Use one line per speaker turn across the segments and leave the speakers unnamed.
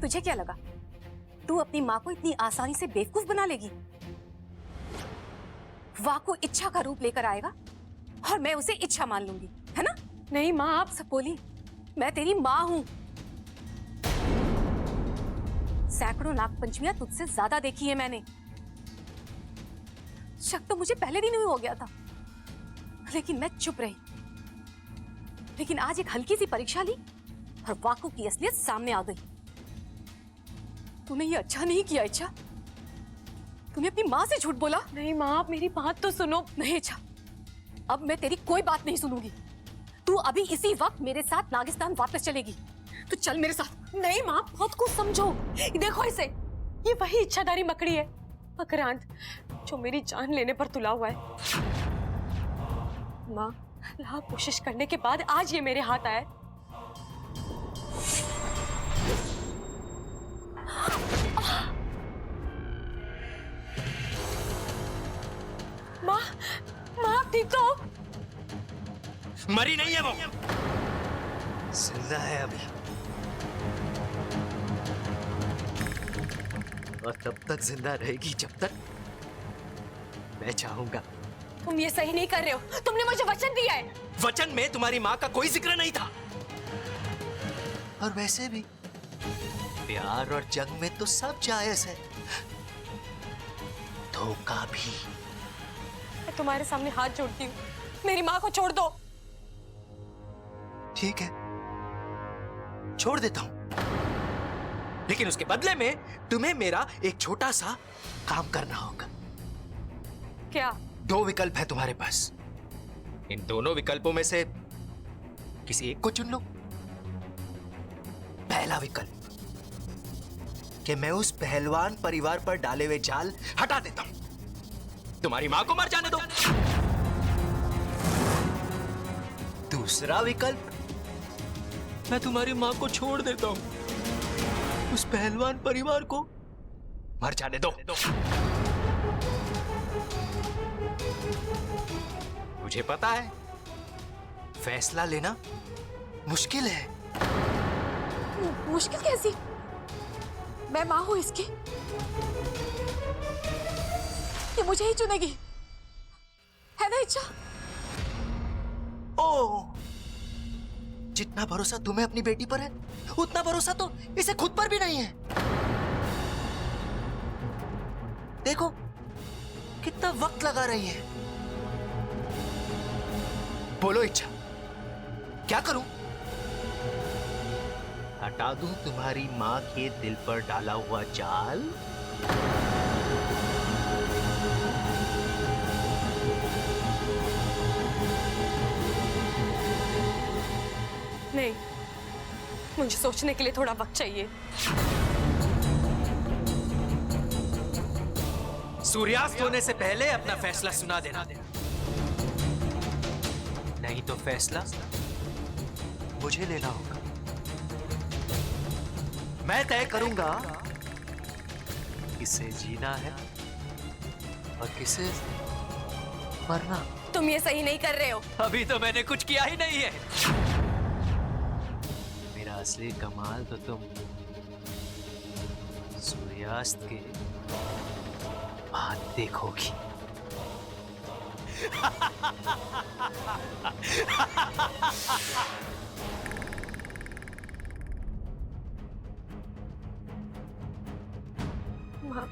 तुझे क्या लगा तू अपनी माँ को इतनी आसानी से बेवकूफ बना लेगी? वाह को इच्छा का रूप लेकर आएगा और मैं उसे इच्छा मान लूंगी, है ना? नहीं माँ, आप सब बोली, मैं तेरी माँ हूं। सैकड़ों नागपंचमियां तुझसे ज्यादा देखी है मैंने। शक तो मुझे पहले दिन ही हो गया था, लेकिन मैं चुप रही। लेकिन आज एक हल्की सी परीक्षा ली और वाकू की असलियत सामने आ गई। तूने ये अच्छा नहीं किया इच्छा। तूने अपनी माँ से झूठ बोला। नहीं माँ, आप मेरी बात तो सुनो। नहीं इच्छा, अब मैं तेरी कोई बात नहीं सुनूंगी। तू अभी इसी वक्त मेरे साथ नागिस्तान वापस चलेगी। तू चल मेरे साथ। नहीं माँ, बहुत कुछ समझो। देखो इसे, ये वही इच्छाधारी मकड़ी है मकरांत, जो मेरी जान लेने पर तुला हुआ है। माँ, लाख कोशिश करने के बाद आज ये मेरे हाथ आया। माँ, माँ आप ठीक तो हो?
मरी नहीं है वो, जिंदा है अभी, और तब तक जिंदा रहेगी जब तक मैं चाहूंगा।
तुम ये सही नहीं कर रहे हो। तुमने मुझे वचन दिया है।
वचन में तुम्हारी माँ का कोई जिक्र नहीं था। और वैसे भी प्यार और जंग में तो सब जायज है, धोखा भी।
मैं तुम्हारे सामने हाथ जोड़ती हूँ, मेरी माँ को छोड़ दो।
ठीक है, छोड़ देता हूं, लेकिन उसके बदले में तुम्हें मेरा एक छोटा सा काम करना होगा।
क्या?
2 विकल्प है तुम्हारे पास। इन दोनों विकल्पों में से किसी एक को चुन लो। पहला विकल्प कि मैं उस पहलवान परिवार पर डाले हुए जाल हटा देता हूं, तुम्हारी मां को मर जाने दो। दूसरा विकल्प, मैं तुम्हारी मां को छोड़ देता हूं, उस पहलवान परिवार को मर जाने दो। मुझे पता है फैसला लेना मुश्किल है।
मुश्किल कैसी? मैं माँ हूं इसकी, ये मुझे ही चुनेगी, है ना इच्छा?
ओह, जितना भरोसा तुम्हें अपनी बेटी पर है, उतना भरोसा तो इसे खुद पर भी नहीं है। देखो कितना वक्त लगा रही है। बोलो इच्छा, क्या करूं? हटा दूं तुम्हारी मां के दिल पर डाला हुआ जाल?
नहीं, मुझे सोचने के लिए थोड़ा वक्त चाहिए।
सूर्यास्त होने से पहले अपना फैसला सुना देना, नहीं तो फैसला मुझे लेना होगा। मैं तय करूंगा किसे जीना है और किसे मरना।
तुम ये सही नहीं कर रहे हो।
अभी तो मैंने कुछ किया ही नहीं है। मेरा असली कमाल तो तुम सूर्यास्त के बाद देखोगी।
माँ,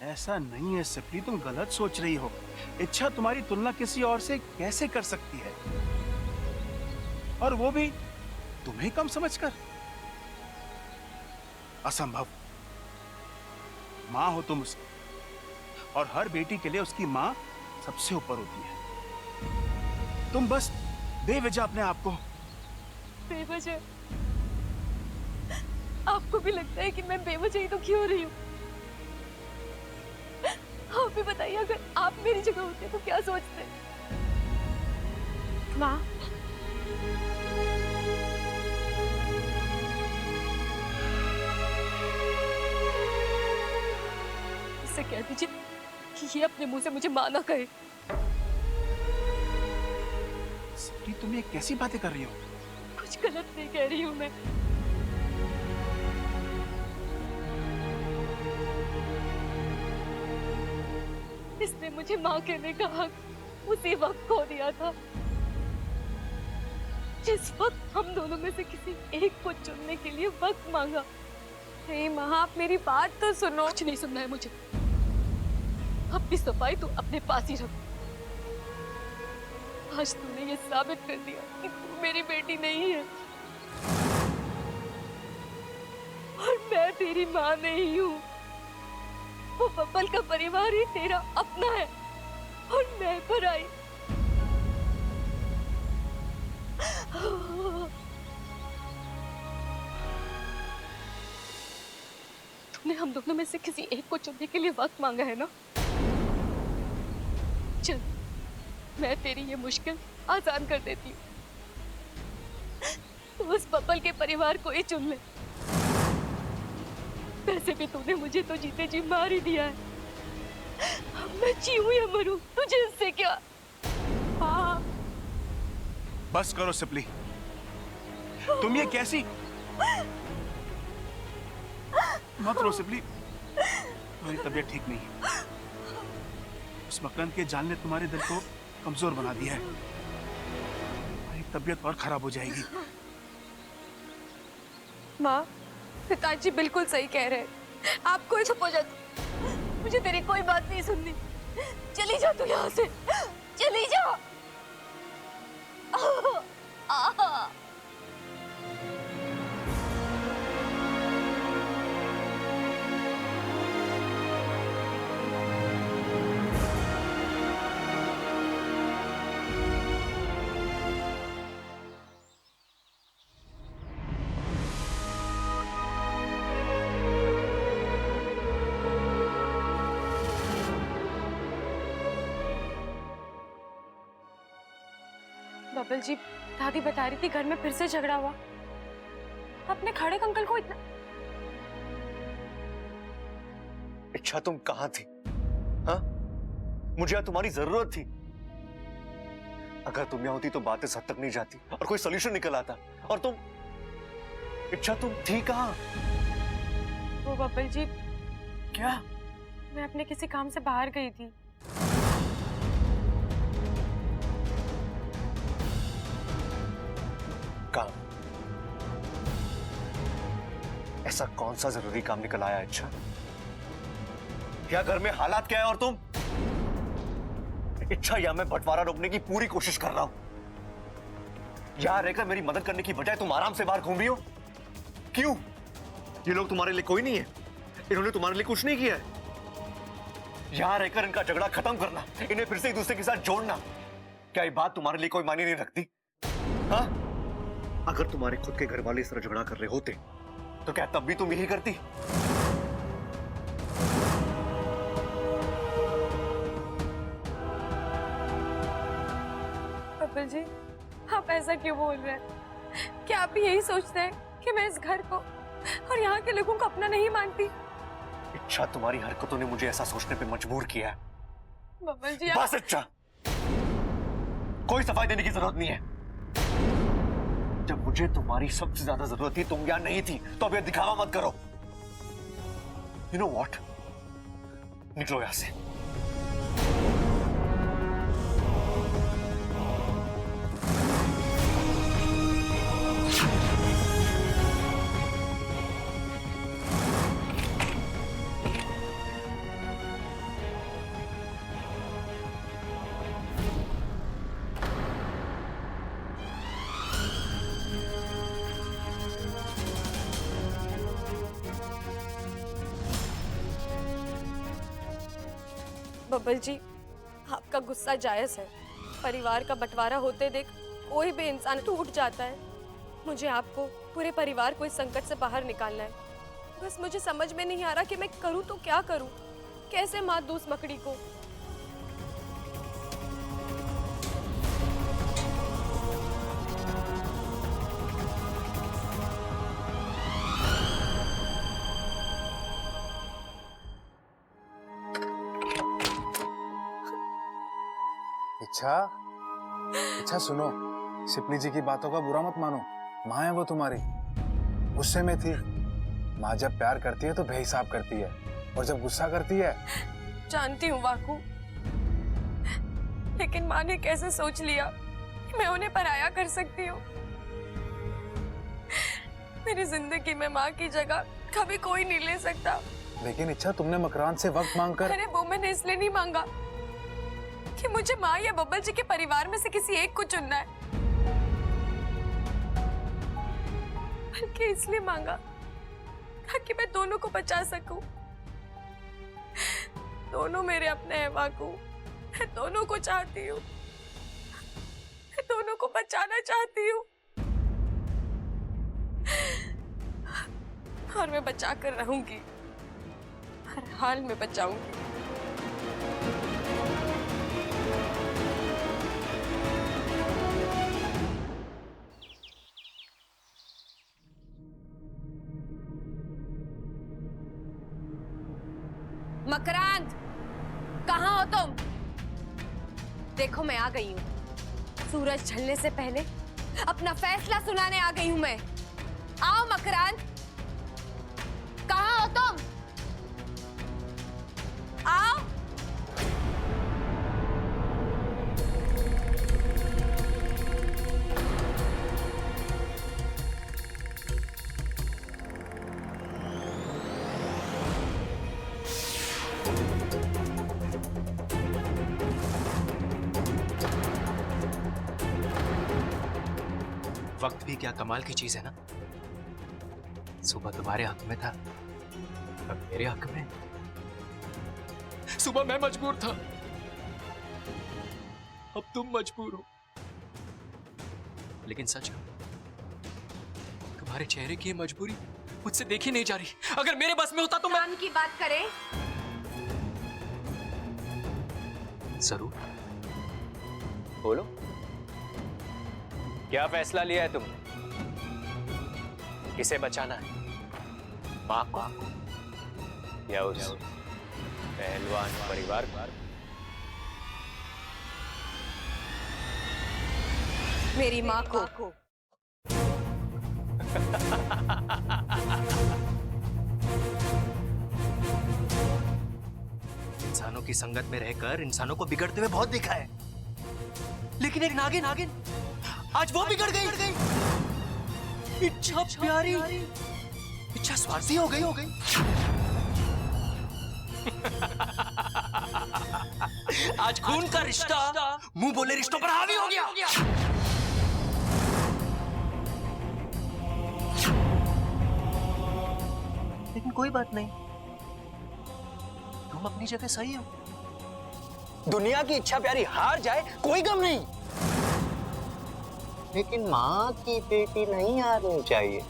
ऐसा नहीं है सिप्ली, तुम गलत सोच रही हो। इच्छा तुम्हारी तुलना किसी और से कैसे कर सकती है, और वो भी तुम्हें कम समझकर? असंभव। मां हो तुम उसकी, और हर बेटी के लिए उसकी मां सबसे ऊपर होती है। तुम बस बेवजह अपने आप को।
बेवजह? आपको भी लगता है कि मैं बेवजह ही दुखी हो रही हूँ? आप भी बताइए, अगर आप मेरी जगह होते तो क्या सोचते? माँ, कह दीजिए कि ये अपने मुंह से मुझे मां ना कहे।
सपनी, तुम ये कैसी बातें कर रही हो?
कुछ गलत नहीं कह रही हूं मैं। इसने मुझे मां कहने का हक उसी वक्त खो दिया था जिस वक्त हम दोनों में से किसी एक को चुनने के लिए वक्त मांगा। नहीं माँ, आप मेरी बात तो सुनो। कुछ नहीं सुनना है मुझे। अपनी सफाई तू अपने पास ही रख। आज तूने ये साबित कर दिया कि तू मेरी बेटी नहीं है और मैं तेरी माँ नहीं हूँ। वो बब्बल का परिवार ही तेरा अपना है और मैं पराई। तूने हम दोनों में से किसी एक को चुनने के लिए वक्त मांगा है ना? चल, मैं तेरी ये मुश्किल आसान कर देती हूँ। तो उस बब्बल के परिवार को ही चुन ले। वैसे भी तूने मुझे तो जीते जी मार ही दिया है। मैं जीऊं या मरूं, तुझे इससे क्या? हाँ।
बस करो सिपली, तुम ये कैसी? मत रो सिपली, तुम्हारी तबीयत ठीक नहीं है। उस मकरंद के जाल ने तुम्हारे दिल को कमजोर बना दिया है। तुम्हारी तबीयत और खराब हो जाएगी।
माँ, पिताजी बिल्कुल सही कह रहे हैं। आप कोई चुप हो जा। मुझे तेरी कोई बात नहीं सुननी। चली जा तू यहाँ से, चली जा। बबल जी, दादी बता रही थी घर में फिर से झगड़ा हुआ। अपने खड़े अंकल को इतना।
इच्छा, तुम कहां थी? हाँ? मुझे यहाँ तुम्हारी जरूरत थी। अगर तुम यहाँ होती तो बातें इस हद तक नहीं जाती और कोई सोल्यूशन निकल आता। और तुम, इच्छा, तुम थी कहां?
वो बबल जी,
क्या?
मैं अपने किसी काम से बाहर गई थी।
काम? ऐसा कौन सा जरूरी काम निकल आया इच्छा? क्या घर में हालात क्या है और तुम? इच्छा, या मैं बंटवारा रोकने की पूरी कोशिश कर रहा हूं। यहां रहकर मेरी मदद करने की बजाय तुम आराम से बाहर घूम रही हो। क्यों? ये लोग तुम्हारे लिए कोई नहीं है। इन्होंने तुम्हारे लिए कुछ नहीं किया है। यहां रहकर इनका झगड़ा खत्म करना, इन्हें फिर से एक दूसरे के साथ जोड़ना, क्या ये बात तुम्हारे लिए कोई मायने नहीं रखती? हाँ? अगर तुम्हारे खुद के घर वाले इस तरह झगड़ा कर रहे होते तो क्या तब भी तुम यही करती?
बबल जी, आप ऐसा क्यों बोल रहे हैं? क्या आप भी यही सोचते हैं कि मैं इस घर को और यहाँ के लोगों को अपना नहीं मानती?
इच्छा, तुम्हारी हरकतों ने मुझे ऐसा सोचने पे मजबूर किया है।
बबल जी,
बस इच्छा, कोई सफाई देने की जरूरत नहीं है। जब मुझे तुम्हारी सबसे ज्यादा जरूरत थी, तुम यहाँ नहीं थी, तो अब ये दिखावा मत करो। यू नो व्हाट, निकलो यहां से।
बबल जी, आपका गुस्सा जायज है। परिवार का बंटवारा होते देख कोई भी इंसान टूट जाता है। मुझे आपको, पूरे परिवार को इस संकट से बाहर निकालना है। बस मुझे समझ में नहीं आ रहा कि मैं करूं तो क्या करूं, कैसे मात दूं उस मकड़ी को।
अच्छा सुनो, शिपली जी की बातों का बुरा मत मानो। माँ है वो तुम्हारी, गुस्से में थी। माँ जब प्यार करती है तो बेहिसाब करती है, और जब गुस्सा करती है।
जानती हूँ वाकू, लेकिन माँ ने कैसे सोच लिया कि मैं उन्हें पराया कर सकती हूँ। मेरी जिंदगी में माँ की जगह कभी कोई नहीं ले सकता।
लेकिन इच्छा, तुमने मकरान से वक्त मांगकर।
अरे वो मैंने इसलिए नहीं मांगा कि मुझे माँ या बब्बल जी के परिवार में से किसी एक को चुनना है, बल्कि इसलिए मांगा ताकि मैं दोनों को बचा सकूं। दोनों मेरे अपने हैं वाकू, मैं दोनों को चाहती हूँ, मैं दोनों को बचाना चाहती हूँ, और मैं बचा कर रहूंगी, हर हाल में बचाऊंगी। मकरांत, कहाँ हो तुम? देखो मैं आ गई हूँ। सूरज ढलने से पहले अपना फैसला सुनाने आ गई हूँ मैं। आओ मकरांत, कहाँ हो तुम? आओ।
वक्त भी क्या कमाल की चीज है ना। सुबह तुम्हारे हक में था, अब मेरे हक में। सुबह मैं मजबूर था, अब तुम मजबूर हो। लेकिन सच है, तुम्हारे चेहरे की ये मजबूरी मुझसे देखी नहीं जा रही। अगर मेरे बस में होता तो मैं
की बात करें।
जरूर बोलो, क्या फैसला लिया है तुमने? किसे बचाना है, माँ को या उस पहलवान परिवार को?
मेरी माँ को।
इंसानों की संगत में रहकर इंसानों को बिगड़ते हुए बहुत देखा है, लेकिन एक नागिन आज वो बिगड़ गई। इच्छा प्यारी, इच्छा स्वार्थी हो गई। आज खून का रिश्ता मुंह बोले रिश्तों पर हावी हो गया। लेकिन कोई बात नहीं, तुम अपनी जगह सही हो। दुनिया की इच्छा प्यारी हार जाए कोई गम नहीं, लेकिन माँ की बेटी नहीं हारनी चाहिए।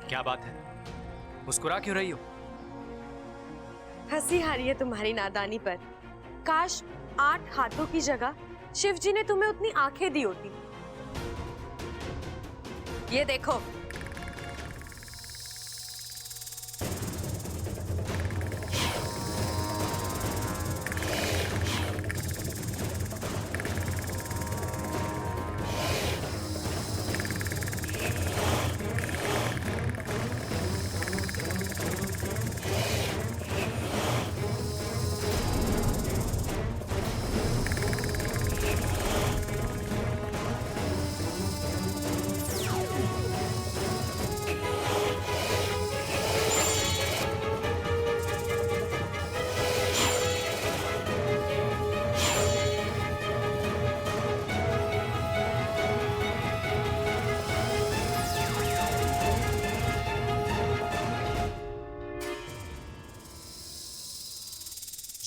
क्या बात है, मुस्कुरा क्यों रही हो?
हंसी आ रही है तुम्हारी नादानी पर। काश 8 हाथों की जगह शिव जी ने तुम्हें उतनी आंखें दी होती। ये देखो,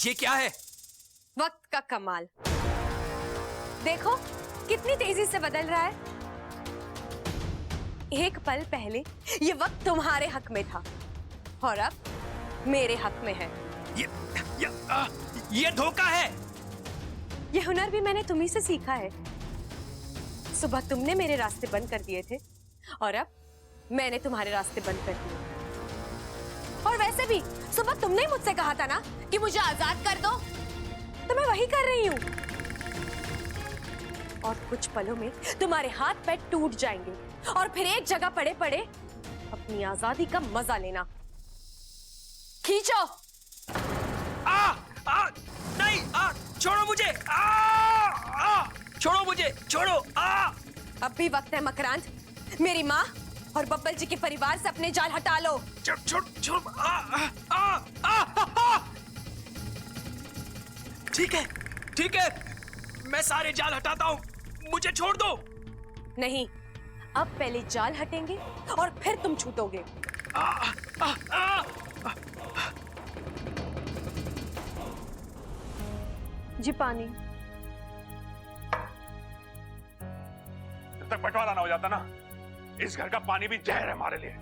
ये क्या है?
वक्त का कमाल। देखो कितनी तेजी से बदल रहा है। एक पल पहले ये वक्त तुम्हारे हक में था और अब मेरे हक में है।
ये धोखा है।
ये हुनर भी मैंने तुम्ही से सीखा है। सुबह तुमने मेरे रास्ते बंद कर दिए थे और अब मैंने तुम्हारे रास्ते बंद कर दिए। और वैसे भी सुबह तुमने ही मुझसे कहा था ना कि मुझे आजाद कर दो, तो मैं वही कर रही हूँ। और कुछ पलों में तुम्हारे हाथ पैर टूट जाएंगे और फिर एक जगह पड़े पड़े अपनी आजादी का मजा लेना। खींचो।
नहीं, छोड़ो मुझे, छोड़ो मुझे, छोड़ो।
अब भी वक्त है मकरांद, मेरी माँ और बब्बल जी के परिवार से अपने जाल हटा लो।
छोड़ छोड़ छोड़। ठीक है, ठीक है, मैं सारे जाल हटाता हूँ, मुझे छोड़ दो।
नहीं, अब पहले जाल हटेंगे और फिर तुम छूटोगे। जी पानी।
जब तक बंटवारा ना हो जाता ना, इस घर का पानी भी जहर है हमारे लिए।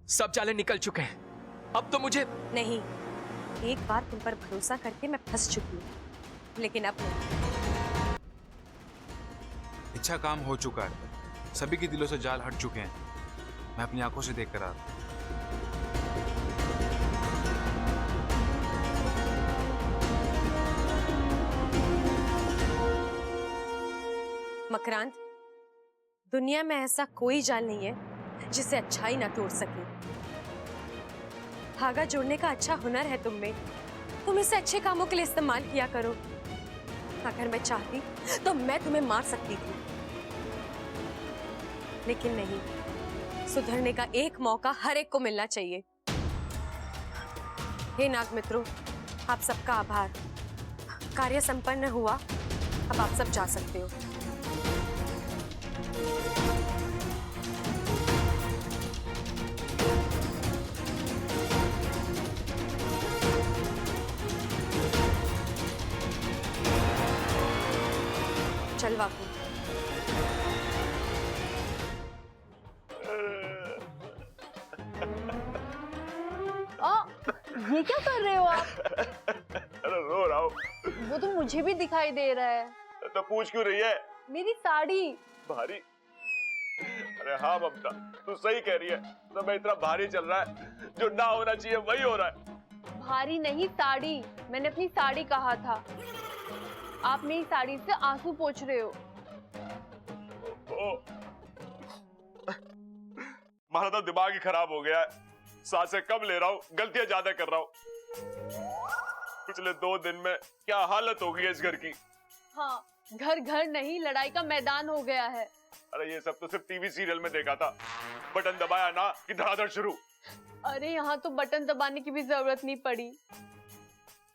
सब जाले निकल चुके हैं, अब तो मुझे
नहीं, एक बार तुम पर भरोसा करके मैं फंस चुकी हूँ, लेकिन अब नहीं।
इच्छा काम हो चुका है, सभी के दिलों से जाल हट चुके हैं। मैं अपनी आंखों से देख कर आ रहा हूं।
मकरांद, दुनिया में ऐसा कोई जाल नहीं है जिसे अच्छाई ना तोड़ सके। धागा जोड़ने का अच्छा हुनर है तुम में, तुम इसे अच्छे कामों के लिए इस्तेमाल किया करो। अगर मैं चाहती तो मैं तुम्हें मार सकती थी, लेकिन नहीं, सुधरने का एक मौका हर एक को मिलना चाहिए। हे नाग मित्रों, आप सबका आभार। कार्य संपन्न हुआ, अब आप सब जा सकते हो। चल बापू।
ये क्या कर रहे हो आप?
अरे रो रहा हूँ।
वो तो मुझे भी दिखाई दे रहा है।
तो पूछ क्यों रही है?
मेरी साड़ी
भारी? अरे हाँ ममता, तू सही कह रही है, समय इतना भारी चल रहा है, जो ना होना चाहिए वही हो रहा है।
भारी नहीं, साड़ी। मैंने अपनी साड़ी कहा था। आप मेरी साड़ी से आंसू पोंछ रहे हो।
हमारा तो दिमाग ही खराब हो गया है, सांसें कम ले रहा हूँ, गलतियां ज्यादा कर रहा हूँ। पिछले 2 दिन में क्या हालत हो गई है इस घर की।
हाँ, घर घर नहीं, लड़ाई का मैदान हो गया है।
अरे ये सब तो सिर्फ टीवी सीरियल में देखा था, बटन दबाया ना कि धड़ाधड़ शुरू।
अरे यहाँ तो बटन दबाने की भी जरूरत नहीं पड़ी।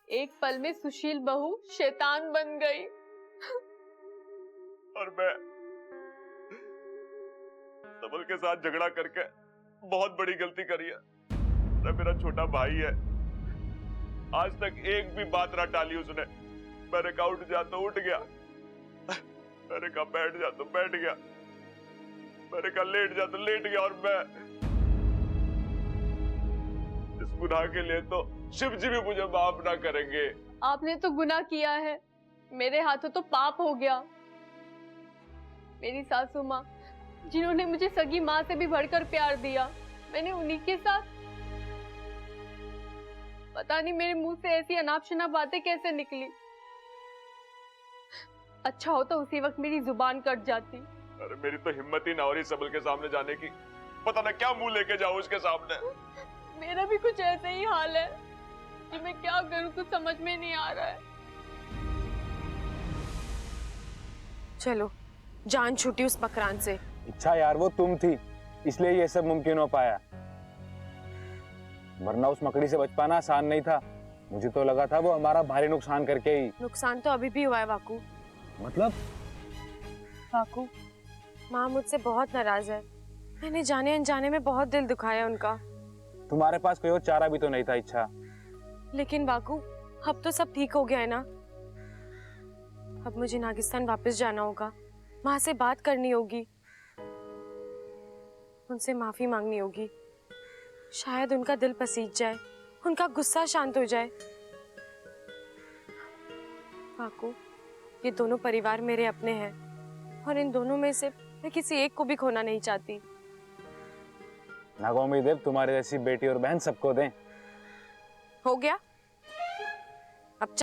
एक पल में सुशील बहू शैतान बन गई।
और मैं सबल के साथ झगड़ा करके बहुत बड़ी गलती करी है। मेरा छोटा भाई है, आज तक एक भी बात ना टाली उसने। मैंने कहा उठ जा तो उठ गया, मैंने कहा बैठ जा तो बैठ गया, मैंने कहा लेट जा तो लेट गया। और मैं इस गुनाह के लिए तो शिव जी भी मुझे माफ ना करेंगे।
आपने तो गुनाह किया है, मेरे हाथों तो पाप हो गया। मेरी सासू माँ, जिन्होंने मुझे सगी माँ से भी बढ़कर प्यार दिया, मैंने उन्हीं के साथ। पता नहीं मेरे मुंह से ऐसी अनाप शनाप बातें कैसे निकली। अच्छा होता उसी वक्त मेरी जुबान कट जाती।
अरे मेरी तो हिम्मत ही ना हो रही सबल के सामने जाने की। पता ना क्या मुंह लेके जाऊं उसके सामने।
मेरा भी कुछ ऐसा ही हाल है कि मैं क्या करूं, कुछ समझ में नहीं आ रहा है।
चलो, जान छूटी उस मकरान से।
इच्छा यार वो तुम थी, इसलिए ये सब मुमकिन हो पाया, वरना उस मकड़ी से बच पाना आसान नहीं था। मुझे तो लगा था वो हमारा भारी नुकसान करके ही।
नुकसान तो अभी भी हुआ है वाकू।
मतलब?
वाकू, माँ मुझसे बहुत नाराज है। मैंने जाने अनजाने में बहुत दिल दुखाया उनका।
तुम्हारे पास कोई और चारा भी तो नहीं था इच्छा।
लेकिन वाकू, अब तो सब ठीक हो गया है ना। अब मुझे नागिस्तान वापस जाना होगा, माँ से बात करनी होगी, उनसे माफी मांगनी होगी। शायद उनका दिल पसीज जाए, उनका गुस्सा शांत हो जाए। वाकू, ये दोनों परिवार मेरे अपने हैं और इन दोनों में से मैं किसी एक को भी खोना नहीं चाहती।
नागोमी देव तुम्हारी जैसी बेटी और बहन सबको दें।
हो गया?